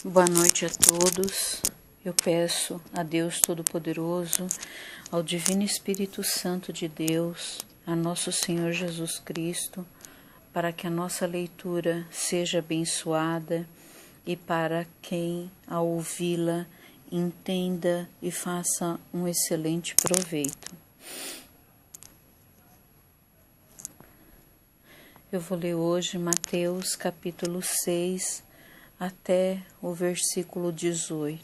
Boa noite a todos. Eu peço a Deus Todo-Poderoso, ao Divino Espírito Santo de Deus, a nosso Senhor Jesus Cristo, para que a nossa leitura seja abençoada e para quem, ao ouvi-la, entenda e faça um excelente proveito. Eu vou ler hoje Mateus capítulo 6, até o versículo 18.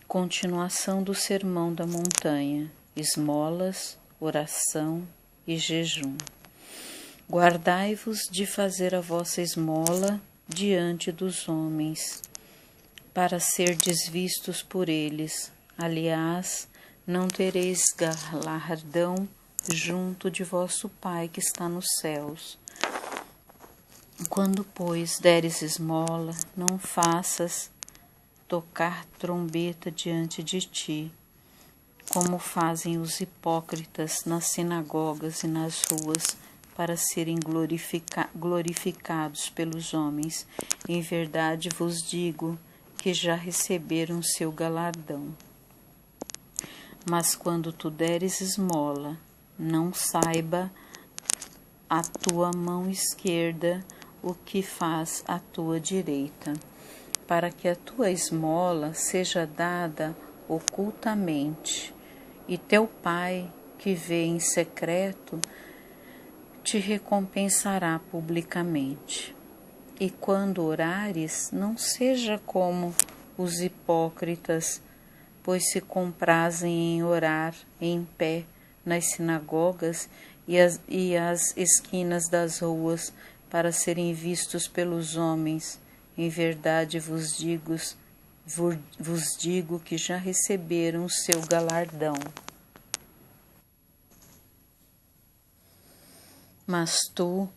Continuação do Sermão da Montanha, esmolas, oração e jejum. Guardai-vos de fazer a vossa esmola diante dos homens, para serdes vistos por eles. Aliás, não tereis galardão junto de vosso Pai que está nos céus. Quando, pois, deres esmola, não faças tocar trombeta diante de ti, como fazem os hipócritas nas sinagogas e nas ruas, para serem glorificados pelos homens. Em verdade vos digo que já receberam seu galardão. Mas quando tu deres esmola, não saiba a tua mão esquerda o que faz a tua direita, para que a tua esmola seja dada ocultamente, e teu Pai, que vê em secreto, te recompensará publicamente. E quando orares, não seja como os hipócritas, pois se comprazem em orar em pé nas sinagogas e as esquinas das ruas, para serem vistos pelos homens. Em verdade vos digo que já receberam o seu galardão. Mas tu,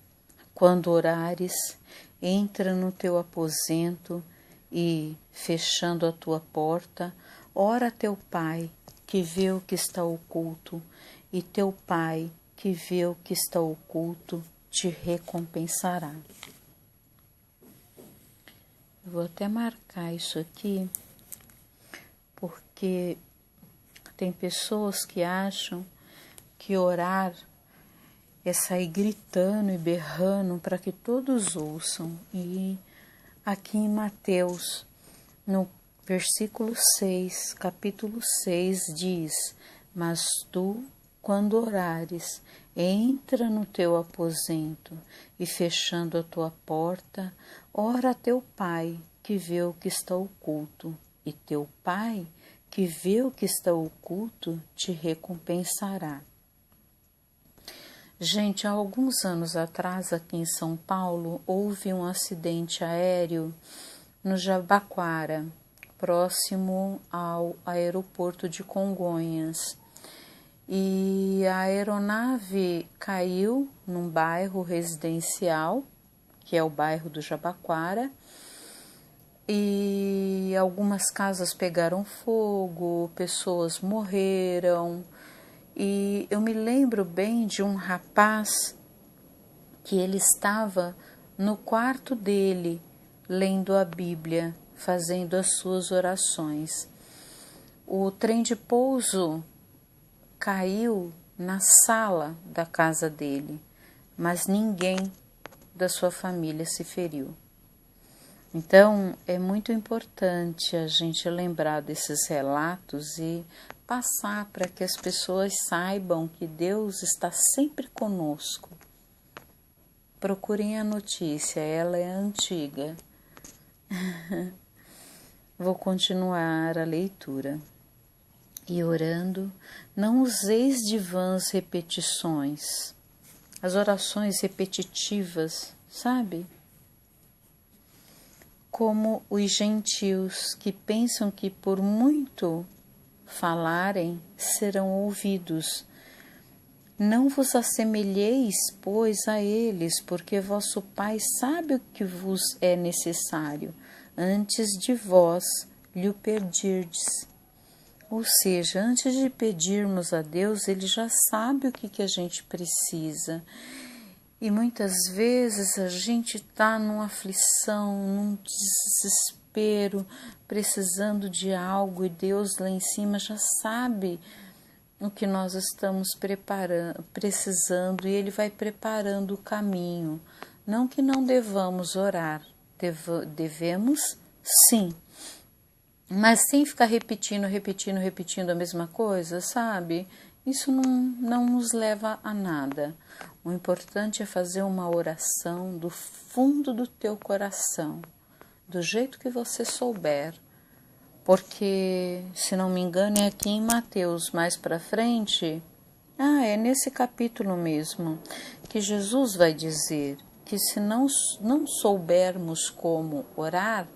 quando orares, entra no teu aposento e, fechando a tua porta, ora a teu Pai, que vê o que está oculto, e teu Pai, que vê o que está oculto, te recompensará. Eu vou até marcar isso aqui, porque tem pessoas que acham que orar é sair gritando e berrando para que todos ouçam. E aqui em Mateus, no versículo 6, capítulo 6, diz: Mas tu, quando orares, entra no teu aposento e, fechando a tua porta, ora a teu Pai, que vê o que está oculto, e teu Pai, que vê o que está oculto, te recompensará. Gente, há alguns anos atrás, aqui em São Paulo, houve um acidente aéreo no Jabaquara, próximo ao aeroporto de Congonhas. E a aeronave caiu num bairro residencial, que é o bairro do Jabaquara, e algumas casas pegaram fogo, pessoas morreram. E eu me lembro bem de um rapaz que ele estava no quarto dele, lendo a Bíblia, fazendo as suas orações. O trem de pouso caiu na sala da casa dele, mas ninguém da sua família se feriu. Então, é muito importante a gente lembrar desses relatos e passar para que as pessoas saibam que Deus está sempre conosco. Procurem a notícia, ela é antiga. Vou continuar a leitura. E orando, não useis de vãs repetições, as orações repetitivas, sabe? Como os gentios que pensam que por muito falarem serão ouvidos. Não vos assemelheis, pois, a eles, porque vosso Pai sabe o que vos é necessário, antes de vós lhe o pedirdes. Ou seja, antes de pedirmos a Deus, Ele já sabe o que a gente precisa. E muitas vezes a gente está numa aflição, num desespero, precisando de algo, e Deus lá em cima já sabe o que nós estamos precisando, e Ele vai preparando o caminho. Não que não devamos orar, devemos sim, mas sem ficar repetindo a mesma coisa, sabe? Isso não nos leva a nada. O importante é fazer uma oração do fundo do teu coração, do jeito que você souber, porque, se não me engano, é aqui em Mateus, mais para frente, é nesse capítulo mesmo, que Jesus vai dizer que se não soubermos como orar,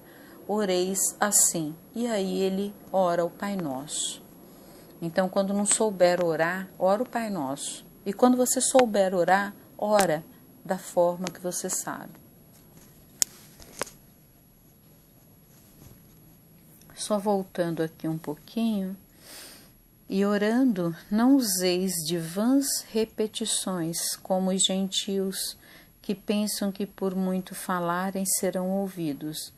oreis assim. E aí ele ora o Pai Nosso. Então, quando não souber orar, ora o Pai Nosso. E quando você souber orar, ora da forma que você sabe. Só voltando aqui um pouquinho. E orando, não useis de vãs repetições, como os gentios, que pensam que por muito falarem serão ouvidos.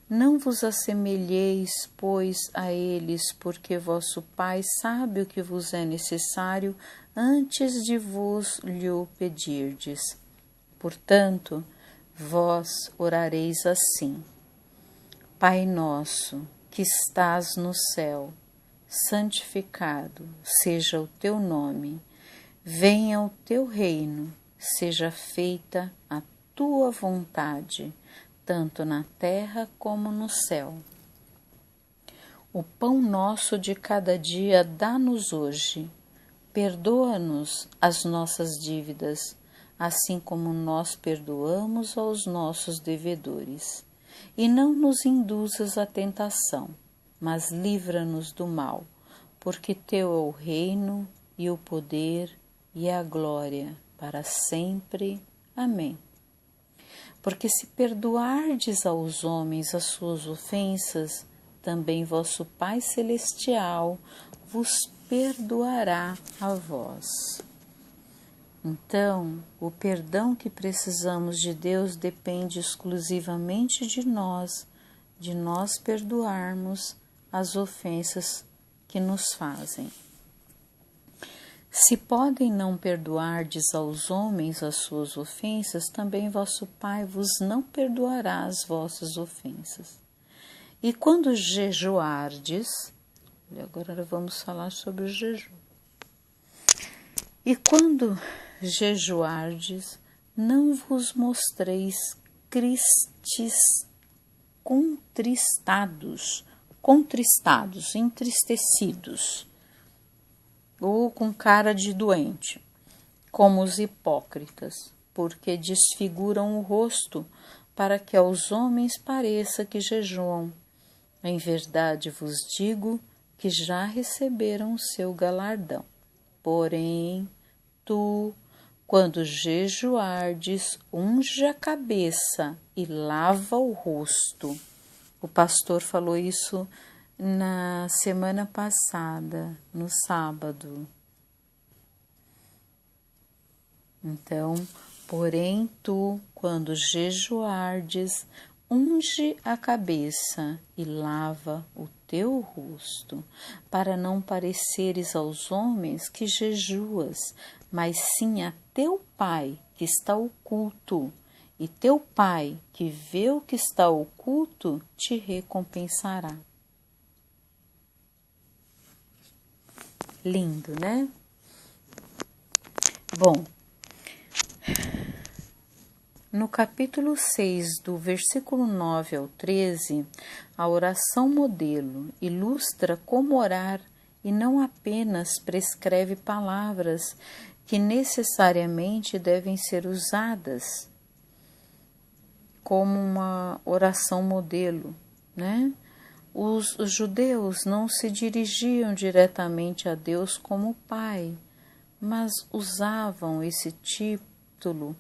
Não vos assemelheis, pois, a eles, porque vosso Pai sabe o que vos é necessário antes de vos lhe pedirdes. Portanto, vós orareis assim: Pai nosso, que estás no céu, santificado seja o teu nome, venha o teu reino, seja feita a tua vontade, tanto na terra como no céu. O pão nosso de cada dia dá-nos hoje. Perdoa-nos as nossas dívidas, assim como nós perdoamos aos nossos devedores. E não nos induzas à tentação, mas livra-nos do mal, porque teu é o reino e o poder e a glória para sempre. Amém. Porque se perdoardes aos homens as suas ofensas, também vosso Pai Celestial vos perdoará a vós. Então, o perdão que precisamos de Deus depende exclusivamente de nós perdoarmos as ofensas que nos fazem. Se podem não perdoardes aos homens as suas ofensas, também vosso Pai vos não perdoará as vossas ofensas. E quando jejuardes, agora vamos falar sobre o jejum. E quando jejuardes, não vos mostreis contristados, entristecidos, ou com cara de doente, como os hipócritas, porque desfiguram o rosto, para que aos homens pareça que jejuam. Em verdade vos digo que já receberam o seu galardão. Porém, tu, quando jejuardes, unge a cabeça e lava o rosto. O pastor falou isso na semana passada, no sábado. Então, porém tu, quando jejuardes, unge a cabeça e lava o teu rosto, para não pareceres aos homens que jejuas, mas sim a teu Pai que está oculto, e teu Pai que vê o que está oculto te recompensará. Lindo, né? Bom, no capítulo 6, do versículo 9 ao 13, a oração modelo ilustra como orar e não apenas prescreve palavras que necessariamente devem ser usadas como uma oração modelo, né? Os judeus não se dirigiam diretamente a Deus como Pai, mas usavam esse título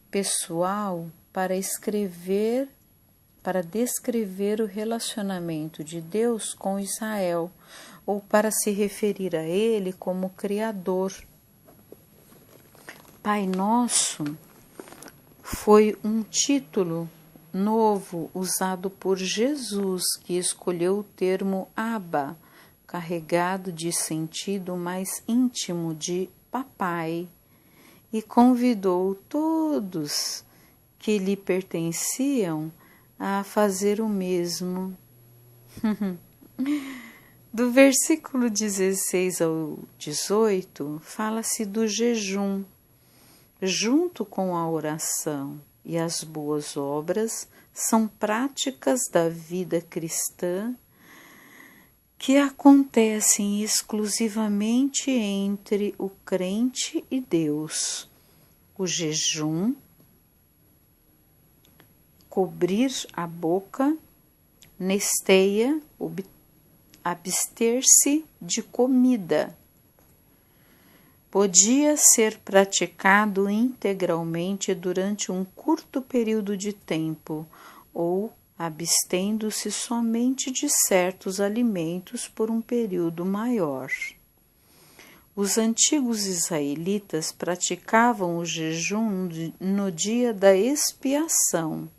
pessoal para descrever o relacionamento de Deus com Israel, ou para se referir a ele como Criador. Pai Nosso Foi um título novo usado por Jesus, que escolheu o termo Abba, carregado de sentido mais íntimo de papai, e convidou todos que lhe pertenciam a fazer o mesmo. Do versículo 16 ao 18, fala-se do jejum, junto com a oração e as boas obras, são práticas da vida cristã que acontecem exclusivamente entre o crente e Deus. O jejum, cobrir a boca, nesteia, abster-se de comida. Podia ser praticado integralmente durante um curto período de tempo, ou abstendo-se somente de certos alimentos por um período maior. Os antigos israelitas praticavam o jejum no dia da expiação,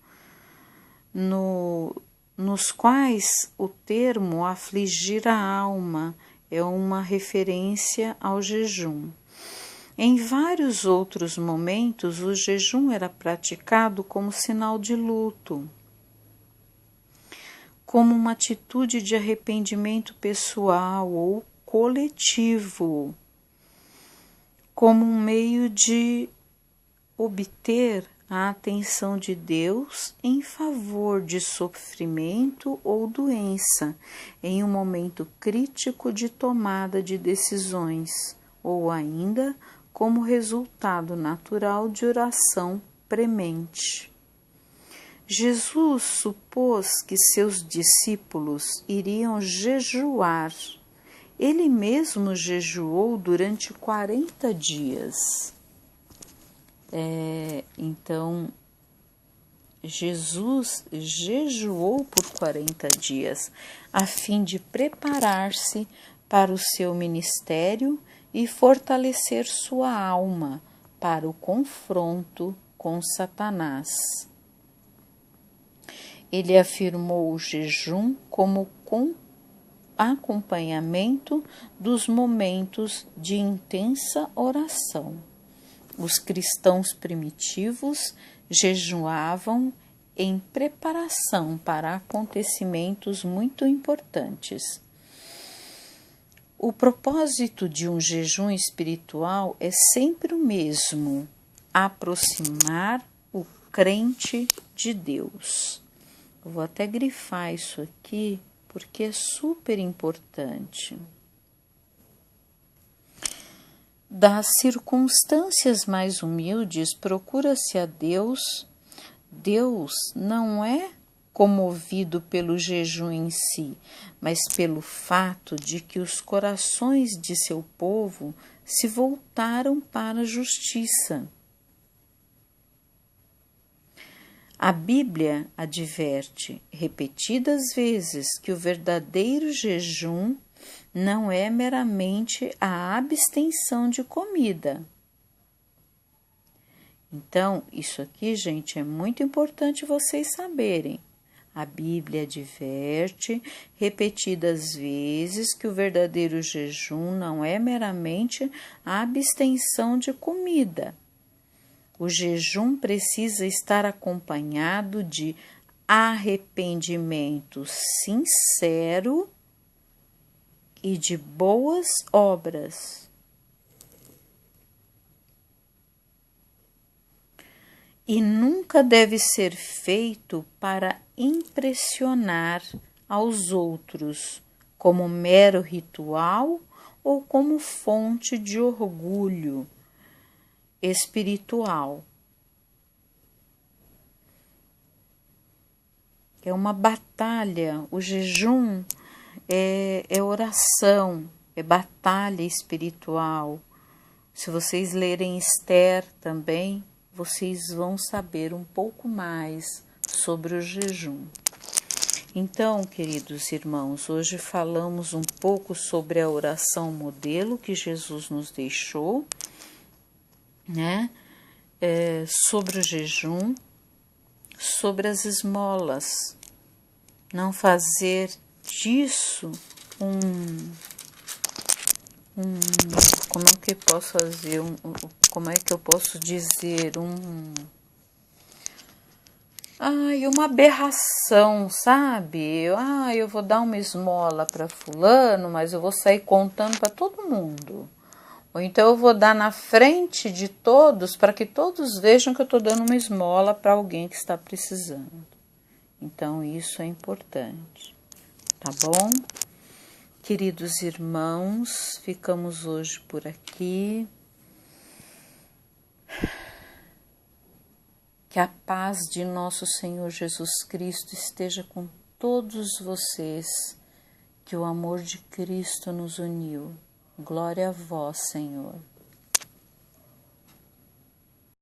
nos quais o termo afligir a alma é uma referência ao jejum. Em vários outros momentos, o jejum era praticado como sinal de luto, como uma atitude de arrependimento pessoal ou coletivo, como um meio de obter a atenção de Deus em favor de sofrimento ou doença, em um momento crítico de tomada de decisões, ou ainda como resultado natural de oração premente. Jesus supôs que seus discípulos iriam jejuar. Ele mesmo jejuou durante 40 dias. Então, Jesus jejuou por 40 dias, a fim de preparar-se para o seu ministério e fortalecer sua alma para o confronto com Satanás. Ele afirmou o jejum como acompanhamento dos momentos de intensa oração. Os cristãos primitivos jejuavam em preparação para acontecimentos muito importantes. O propósito de um jejum espiritual é sempre o mesmo: aproximar o crente de Deus. Eu vou até grifar isso aqui porque é super importante. Das circunstâncias mais humildes, procura-se a Deus. Deus não é comovido pelo jejum em si, mas pelo fato de que os corações de seu povo se voltaram para a justiça. A Bíblia adverte repetidas vezes que o verdadeiro jejum não é meramente a abstenção de comida. Então, isso aqui, gente, é muito importante vocês saberem. A Bíblia adverte repetidas vezes que o verdadeiro jejum não é meramente a abstenção de comida. O jejum precisa estar acompanhado de arrependimento sincero e de boas obras. E nunca deve ser feito para impressionar aos outros, como mero ritual ou como fonte de orgulho espiritual. É uma batalha, o jejum é oração, é batalha espiritual. Se vocês lerem Esther também, vocês vão saber um pouco mais sobre o jejum. Então, queridos irmãos, hoje falamos um pouco sobre a oração modelo que Jesus nos deixou, né? sobre o jejum, sobre as esmolas. Não fazer disso como é que eu posso fazer, como é que eu posso dizer, uma aberração, sabe? Eu vou dar uma esmola para fulano, mas eu vou sair contando para todo mundo. Ou então eu vou dar na frente de todos para que todos vejam que eu estou dando uma esmola para alguém que está precisando. Então isso é importante, tá bom? Queridos irmãos, ficamos hoje por aqui. Que a paz de nosso Senhor Jesus Cristo esteja com todos vocês, que o amor de Cristo nos uniu. Glória a vós, Senhor.